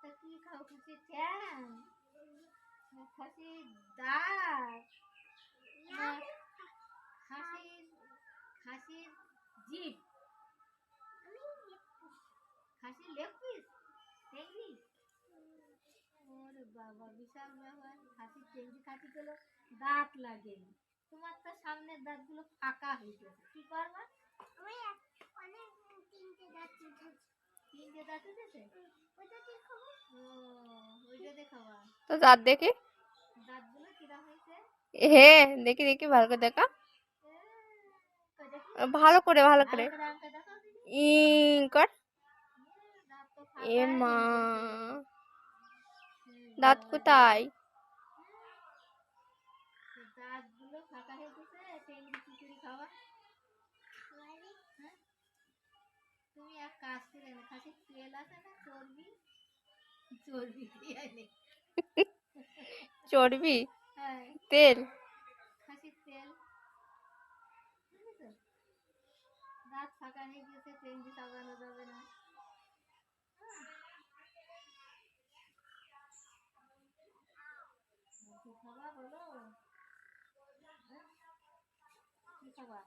তা কি খাও? খাসির ঠ্যাং, খাসির দাঁত, খাসির খাসির জিভ, খাসির লেগ পিস, টেঙ্গি। ওরে বাবা, বিশাল ব্যাপার। খাসির টেঙ্গি খাসি গুলো দাঁত লাগে, তোমার তো সামনের দাঁতগুলো ফাঁকা হয়ে গেছে, কি করবা? তিনটে দাঁত উঠেছে, ওইটা দেখাবা তো দাঁত দেখি। দাঁতগুলো কিরা হয়েছে। হে দেখি দেখি ভালো করে দেখা, ভালো করে ভালো করে ই কর। এ মা, দাঁত কোথায়? দাঁতগুলো ফাঁকা হয়ে গেছে। টেঙ্গি খিচুড়ি খাওয়া। তুমি এক কাজ করে না, খাসির তেল আছে না, চর্বি, চর্বি দিয়ে নে। চর্বি হ্যাঁ, তেল, খাসির তেল, বুঝেছো? দাঁত ফাঁকা হয়ে গেছে, টেঙ্গি চাবানো যাবে না। কি খাবা বলো? কি খাবা?